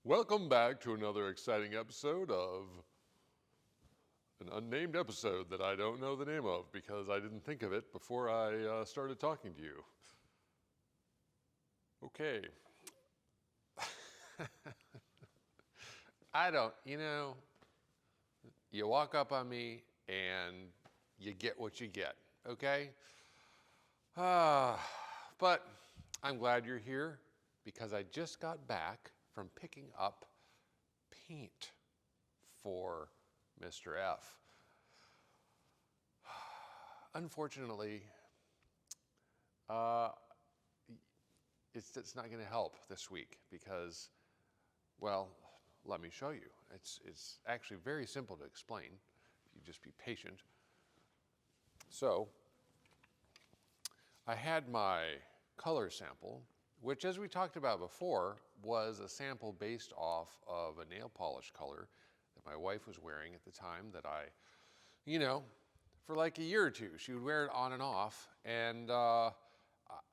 Welcome back to another exciting episode of an unnamed episode that I don't know the name of because I didn't think of it before I started talking to you. Okay. You walk up on me and you get what you get, okay? But I'm glad you're here because I just got back from picking up paint for Mr.F. Unfortunately, it's not going to help this week because, well, let me show you. It's actually very simple to explain if you just be patient. So, I had my color sample, which, as we talked about before, was a sample based off of a nail polish color that my wife was wearing at the time that for like a year or two, she would wear it on and off. And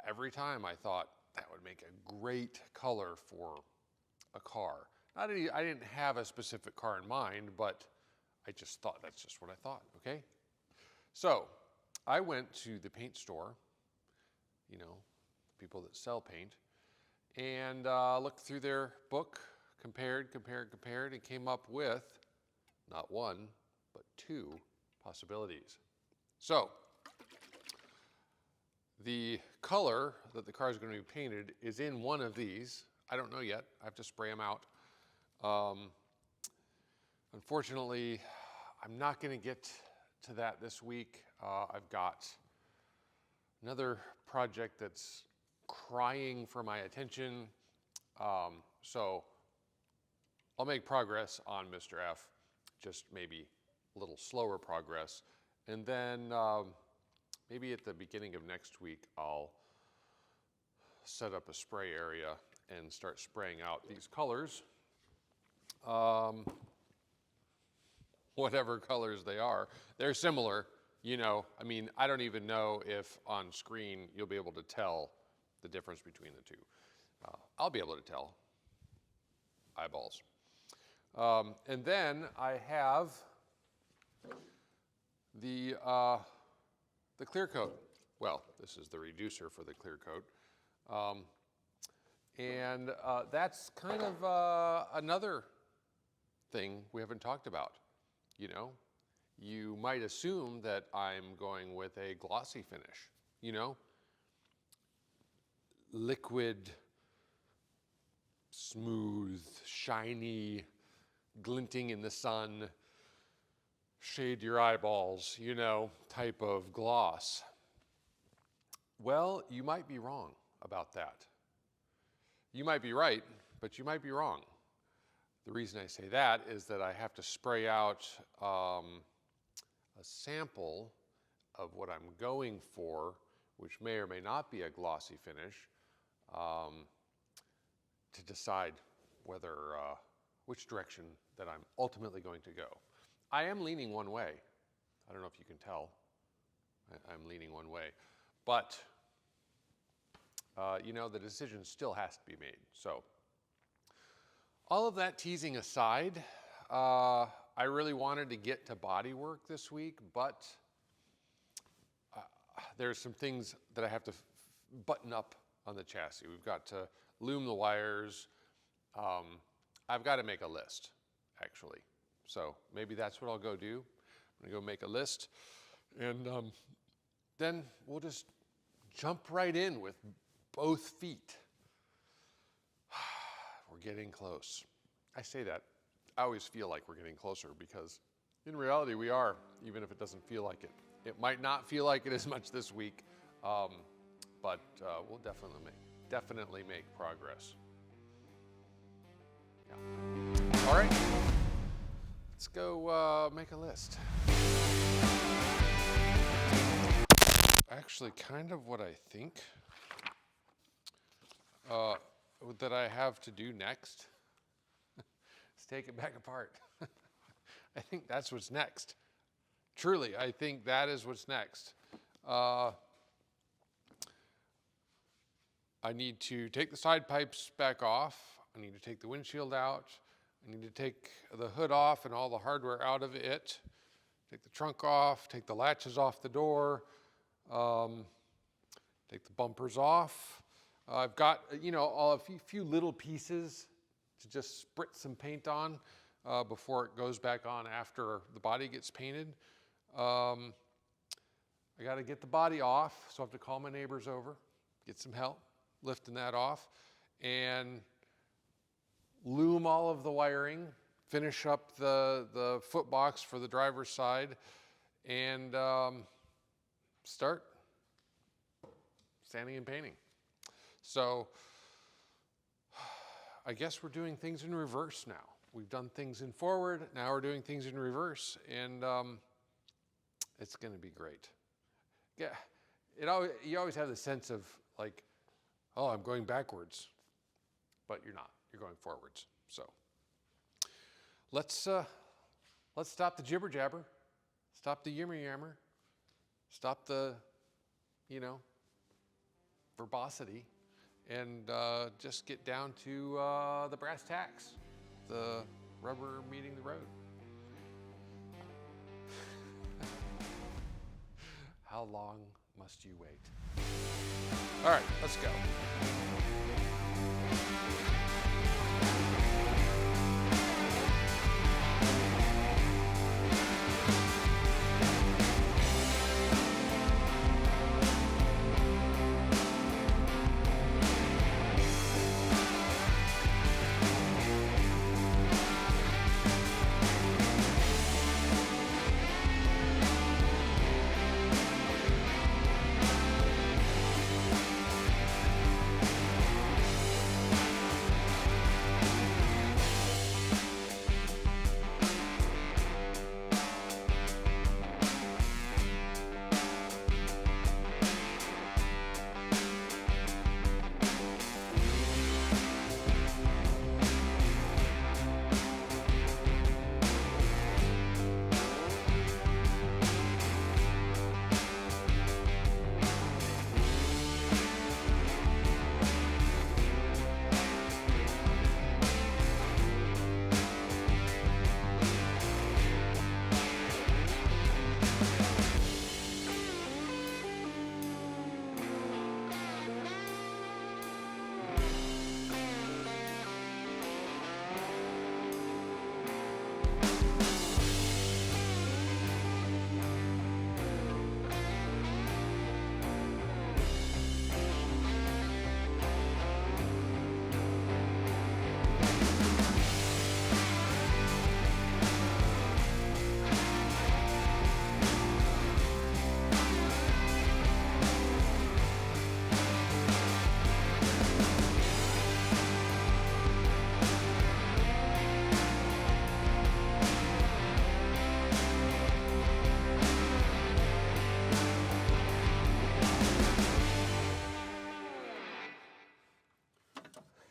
every time I thought that would make a great color for a car. I didn't have a specific car in mind, but I just thought, that's just what I thought, okay? So I went to the paint store, people that sell paint, and looked through their book, compared, and came up with not one, but two possibilities. So, the color that the car is going to be painted is in one of these. I don't know yet. I have to spray them out. Unfortunately, I'm not going to get to that this week. I've got another project that's crying for my attention. So I'll make progress on Mr.F, just maybe a little slower progress. And then maybe at the beginning of next week, I'll set up a spray area and start spraying out these colors. Whatever colors they are. They're similar, I don't even know if on screen you'll be able to tell the difference between the two. I'll be able to tell. Eyeballs. And then I have the clear coat. Well, this is the reducer for the clear coat. And that's kind of another thing we haven't talked about. You might assume that I'm going with a glossy finish, liquid, smooth, shiny, glinting in the sun, shade your eyeballs, type of gloss. Well, you might be wrong about that. You might be right, but you might be wrong. The reason I say that is that I have to spray out a sample of what I'm going for, which may or may not be a glossy finish, to decide which direction that I'm ultimately going to go. I am leaning one way. I don't know if you can tell. I'm leaning one way. But, the decision still has to be made. So, all of that teasing aside, I really wanted to get to body work this week, but there's some things that I have to button up on the chassis. We've got to loom the wires. I've got to make a list, actually. So maybe that's what I'll go do. I'm going to go make a list. And then we'll just jump right in with both feet. We're getting close. I say that. I always feel like we're getting closer because in reality we are, even if it doesn't feel like it. It might not feel like it as much this week, but we'll definitely make progress. Yeah. All right, let's go make a list. Actually, kind of what I think that I have to do next is take it back apart. I think that's what's next. Truly, I think that is what's next. I need to take the side pipes back off. I need to take the windshield out. I need to take the hood off and all the hardware out of it. Take the trunk off, take the latches off the door, take the bumpers off. I've got, a few little pieces to just spritz some paint on before it goes back on after the body gets painted. I got to get the body off, so I have to call my neighbors over, get some help lifting that off, and loom all of the wiring, finish up the footbox for the driver's side, and start sanding and painting. So I guess we're doing things in reverse now. We've done things in forward, now we're doing things in reverse, and it's going to be great. Yeah, you always have the sense of like, oh, I'm going backwards, but you're not. You're going forwards. So let's stop the jibber jabber, stop the yammer yammer, stop the, verbosity, and just get down to the brass tacks, the rubber meeting the road. How long must you wait? All right, let's go.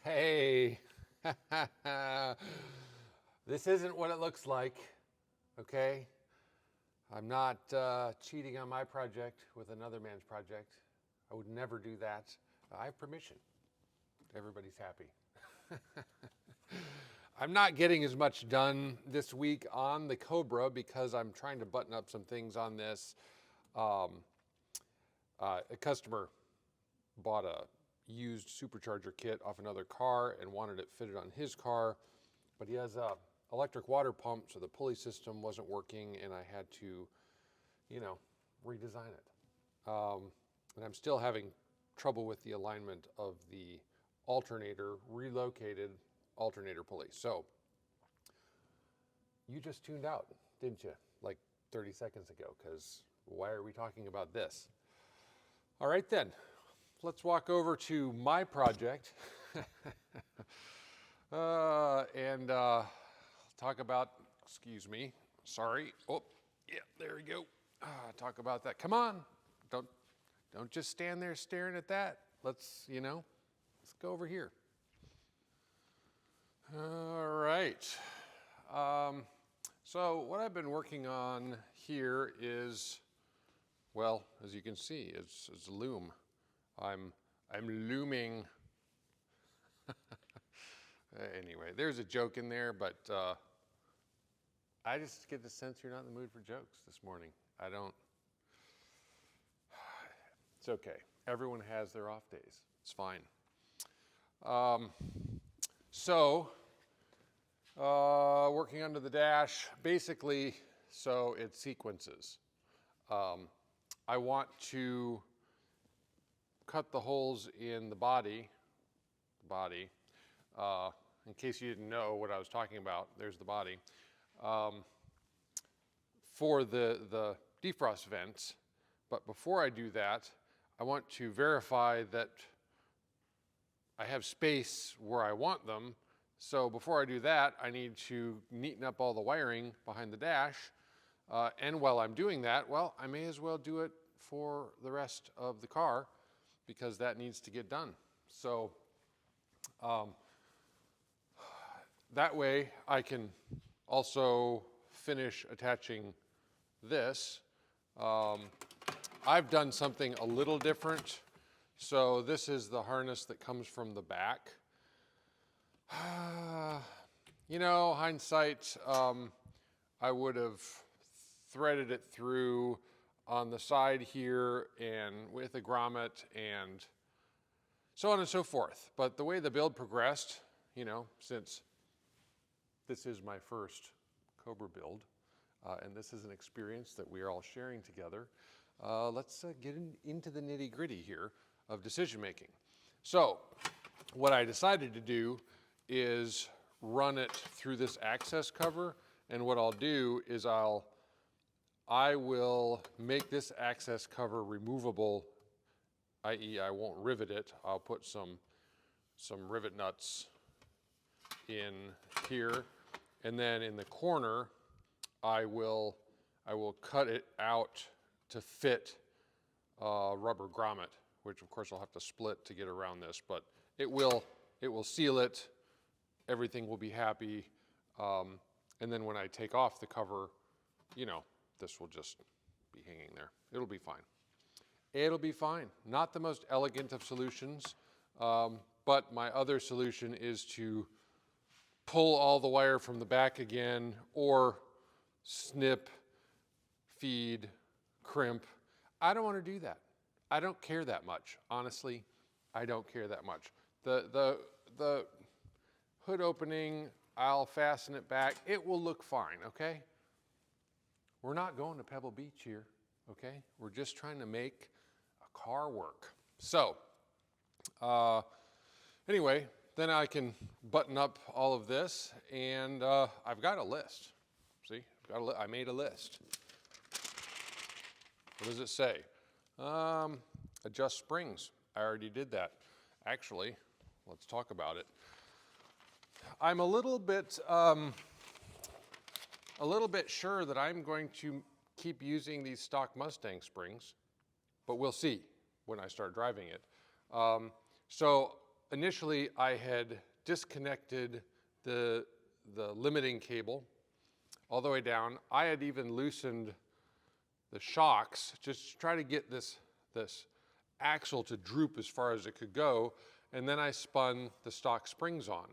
Hey, this isn't what it looks like, okay? I'm not cheating on my project with another man's project. I would never do that. I have permission. Everybody's happy. I'm not getting as much done this week on the Cobra because I'm trying to button up some things on this. A customer bought a used supercharger kit off another car and wanted it fitted on his car, but he has a electric water pump, so the pulley system wasn't working, and I had to, redesign it. And I'm still having trouble with the alignment of the alternator, relocated alternator pulley. So you just tuned out, didn't you? Like 30 seconds ago, because why are we talking about this? All right then. Let's walk over to my project and talk about, excuse me, sorry. Oh, yeah, there we go. Talk about that. Come on, don't just stand there staring at that. Let's go over here. All right. So what I've been working on here is, well, as you can see, it's a loom. I'm looming Anyway, there's a joke in there, but I just get the sense you're not in the mood for jokes this morning. I don't. It's okay. Everyone has their off days. It's fine. Working under the dash, basically, so it sequences. I want to cut the holes in the body, in case you didn't know what I was talking about, there's the body, for the defrost vents. But before I do that, I want to verify that I have space where I want them. So before I do that, I need to neaten up all the wiring behind the dash. And while I'm doing that, well, I may as well do it for the rest of the car because that needs to get done. So that way I can also finish attaching this. I've done something a little different. So this is the harness that comes from the back. You know, hindsight, I would have threaded it through on the side here and with a grommet and so on and so forth. But the way the build progressed, you know, since this is my first Cobra build, and this is an experience that we are all sharing together, let's get into the nitty-gritty here of decision making. So what I decided to do is run it through this access cover, and what I'll do is I will make this access cover removable, i.e. I won't rivet it. I'll put some rivet nuts in here, and then in the corner I will cut it out to fit rubber grommet, which of course I'll have to split to get around this, but it will seal it. Everything will be happy, and then when I take off the cover, you know, this will just be hanging there. It'll be fine. It'll be fine. Not the most elegant of solutions, but my other solution is to pull all the wire from the back again, or snip, feed, crimp. I don't want to do that. I don't care that much. Honestly, I don't care that much. The hood opening, I'll fasten it back. It will look fine, okay? We're not going to Pebble Beach here, okay? We're just trying to make a car work. So, anyway, then I can button up all of this, and I've got a list. See, I made a list. What does it say? Adjust springs. I already did that. Actually, let's talk about it. I'm a little bit sure that I'm going to keep using these stock Mustang springs, but we'll see when I start driving it. So initially I had disconnected the limiting cable all the way down. I had even loosened the shocks just to try to get this axle to droop as far as it could go, and then I spun the stock springs on.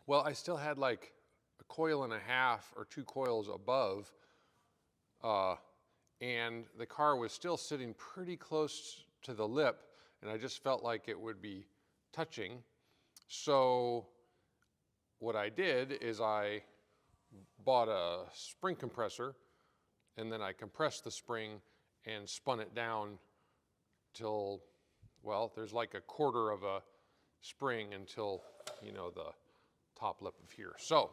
Well, I still had like a coil and a half or 2 coils above, and the car was still sitting pretty close to the lip, and I just felt like it would be touching. So what I did is I bought a spring compressor, and then I compressed the spring and spun it down till, well, there's like a quarter of a spring until, you know, the top lip of here. So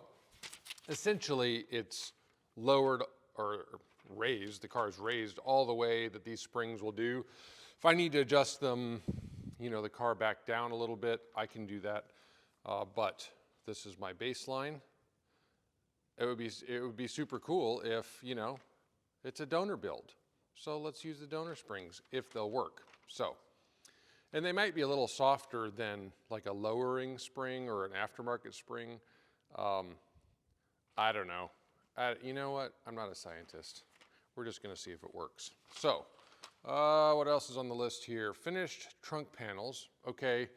essentially it's lowered or raised, the car is raised all the way that these springs will do. If I need to adjust them, you know, the car back down a little bit, I can do that. But this is my baseline. It would be super cool if, you know, it's a donor build. So let's use the donor springs if they'll work. So, and they might be a little softer than like a lowering spring or an aftermarket spring. I don't know. You know what? I'm not a scientist. We're just gonna see if it works. So, what else is on the list here? Finished trunk panels. Okay,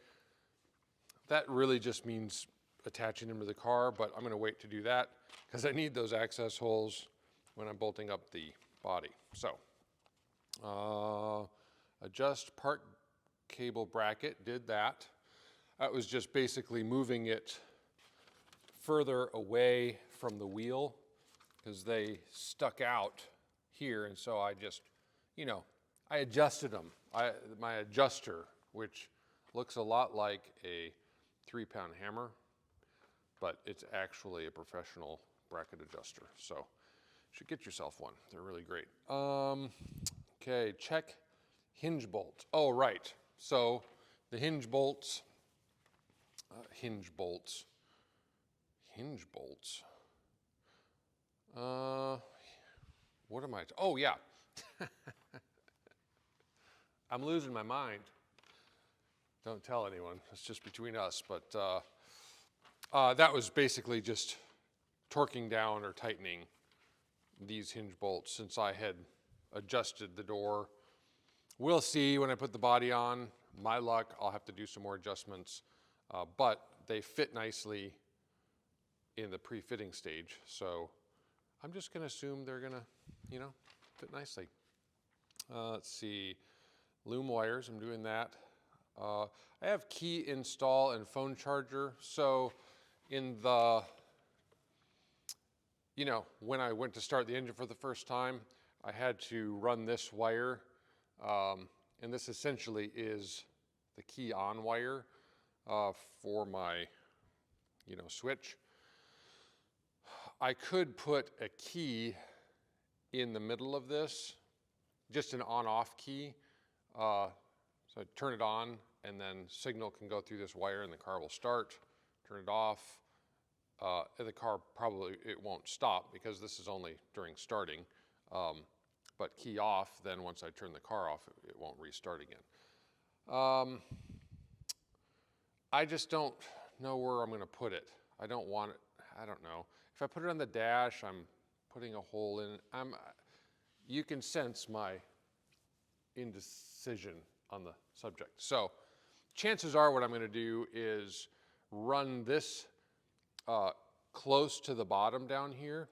that really just means attaching them to the car, but I'm going to wait to do that because I need those access holes when I'm bolting up the body. So, adjust part cable bracket, did that. That was just basically moving it further away from the wheel because they stuck out here, and so I just, you know, I adjusted them. My adjuster, which looks a lot like a 3-pound hammer, but it's actually a professional bracket adjuster. So you should get yourself one. They're really great. Okay, check hinge bolts. Oh, right. So the hinge bolts, what am I? Oh, yeah. I'm losing my mind. Don't tell anyone. It's just between us. But that was basically just torquing down or tightening these hinge bolts since I had adjusted the door. We'll see when I put the body on. My luck, I'll have to do some more adjustments. But they fit nicely in the pre-fitting stage. So I'm just going to assume they're going to, you know, fit nicely. Let's see. Loom wires, I'm doing that. I have key install and phone charger. So in the, you know, when I went to start the engine for the first time, I had to run this wire. And this essentially is the key on wire for my, you know, switch. I could put a key in the middle of this, just an on-off key. So I turn it on, and then signal can go through this wire, and the car will start. Turn it off. The car probably, it won't stop because this is only during starting. But key off, then once I turn the car off, it won't restart again. I just don't know where I'm going to put it. I don't want it, I don't know. If I put it on the dash, I'm putting a hole in. You can sense my indecision on the subject. So chances are what I'm going to do is run this close to the bottom down here,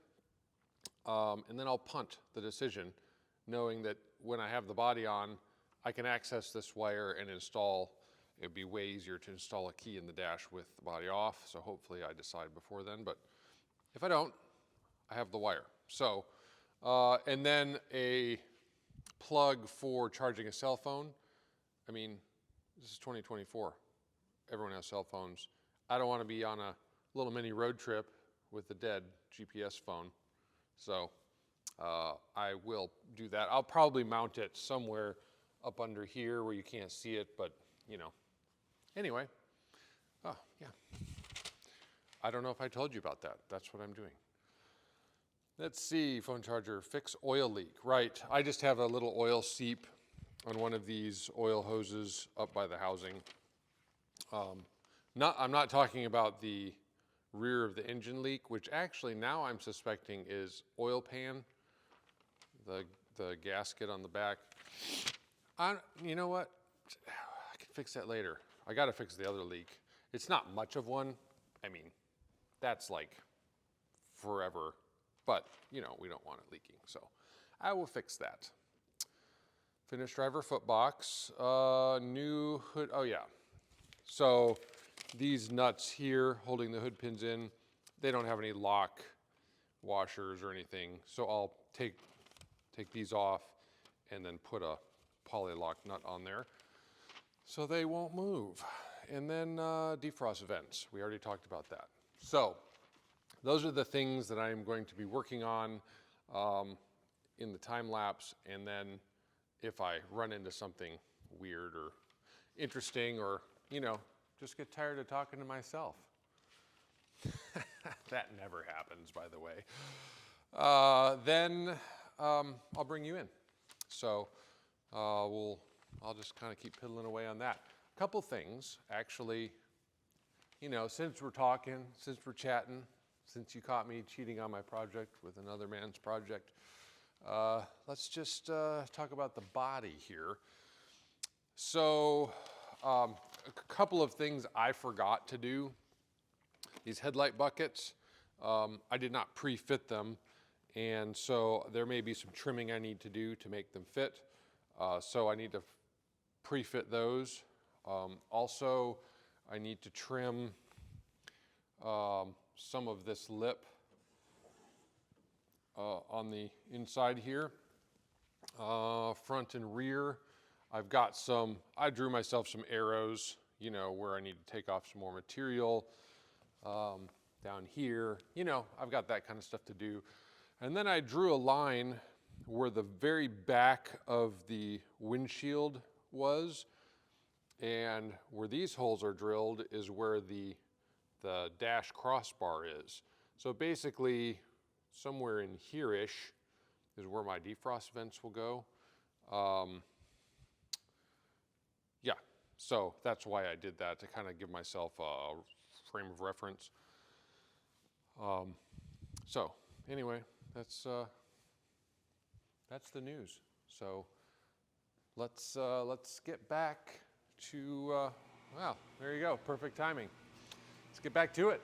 and then I'll punt the decision, knowing that when I have the body on, I can access this wire and install. It'd be way easier to install a key in the dash with the body off, so hopefully I decide before then, but if I don't, I have the wire. So, and then a plug for charging a cell phone. I mean, this is 2024. Everyone has cell phones. I don't want to be on a little mini road trip with a dead GPS phone. So I will do that. I'll probably mount it somewhere up under here where you can't see it, but you know. Anyway, oh yeah. I don't know if I told you about that. That's what I'm doing. Let's see, phone charger, fix oil leak. Right, I just have a little oil seep on one of these oil hoses up by the housing. I'm not talking about the rear of the engine leak, which actually now I'm suspecting is oil pan, the gasket on the back. You know what? I can fix that later. I got to fix the other leak. It's not much of one. I mean, that's like forever, but you know, we don't want it leaking. So I will fix that. Finished driver footbox, new hood, oh yeah. So these nuts here holding the hood pins in, they don't have any lock washers or anything. So I'll take these off and then put a poly-lock nut on there so they won't move. And then defrost vents, we already talked about that. So those are the things that I'm going to be working on in the time lapse, and then if I run into something weird or interesting, or, you know, just get tired of talking to myself. That never happens, by the way. Then I'll bring you in. So I'll just kind of keep piddling away on that. A couple things, actually, you know, since we're talking, since we're chatting, since you caught me cheating on my project with another man's project, let's just talk about the body here. So a couple of things I forgot to do these headlight buckets. I did not pre-fit them, and so there may be some trimming I need to do to make them fit. So I need to pre-fit those. Also, I need to trim some of this lip on the inside here. Front and rear, I've got I drew myself some arrows, you know, where I need to take off some more material. Down here, you know, I've got that kind of stuff to do. And then I drew a line where the very back of the windshield was, and where these holes are drilled is where the dash crossbar is. So basically, somewhere in here-ish is where my defrost vents will go. Yeah, so that's why I did that, to kind of give myself a frame of reference. So anyway, that's the news. So let's get back to, well, there you go, perfect timing. Let's get back to it.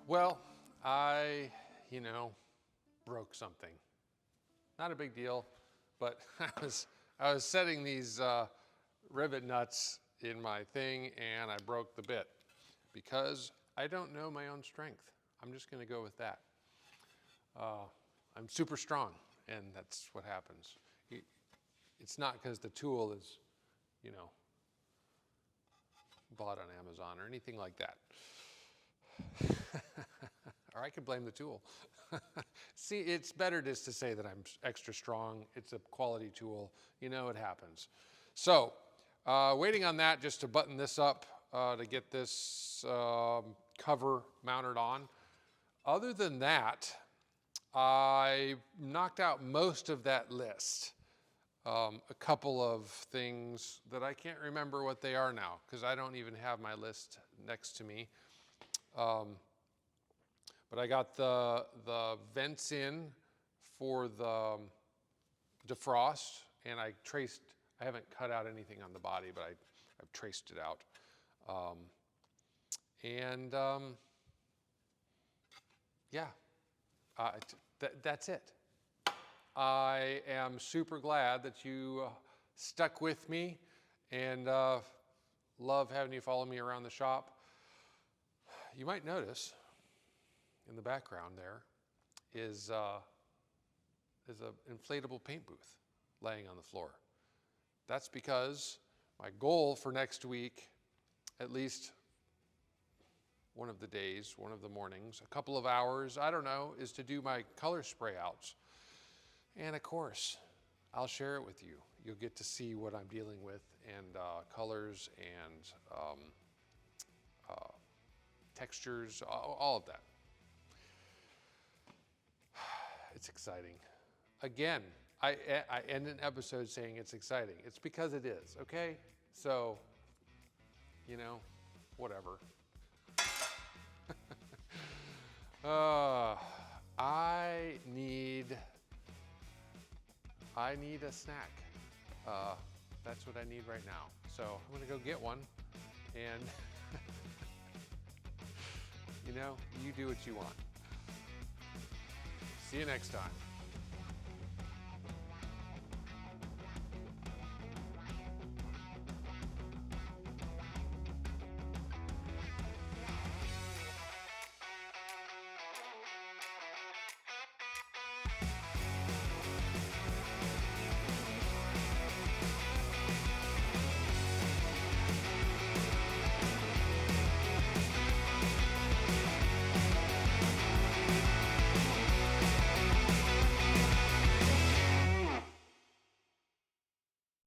Well, I, broke something. Not a big deal, but I was setting these rivet nuts in my thing and I broke the bit because I don't know my own strength. I'm just going to go with that. I'm super strong, and that's what happens. It's not because the tool is, bought on Amazon or anything like that. Or I could blame the tool. See, it's better just to say that I'm extra strong. It's a quality tool. It happens. So, waiting on that just to button this up to get this cover mounted on. Other than that, I knocked out most of that list. A couple of things that I can't remember what they are now because I don't even have my list next to me. But I got the vents in for the defrost, and I haven't cut out anything on the body, but I've traced it out. Yeah, that's it. I am super glad that you stuck with me and love having you follow me around the shop. You might notice in the background there is an inflatable paint booth laying on the floor. That's because my goal for next week, at least one of the days, one of the mornings, a couple of hours, I don't know, is to do my color spray outs. And of course, I'll share it with you. You'll get to see what I'm dealing with and colors and textures, all of that. It's exciting. Again, I end an episode saying it's exciting. It's because it is, okay? So, whatever. I need a snack. That's what I need right now. So I'm gonna go get one, and you do what you want. See you next time.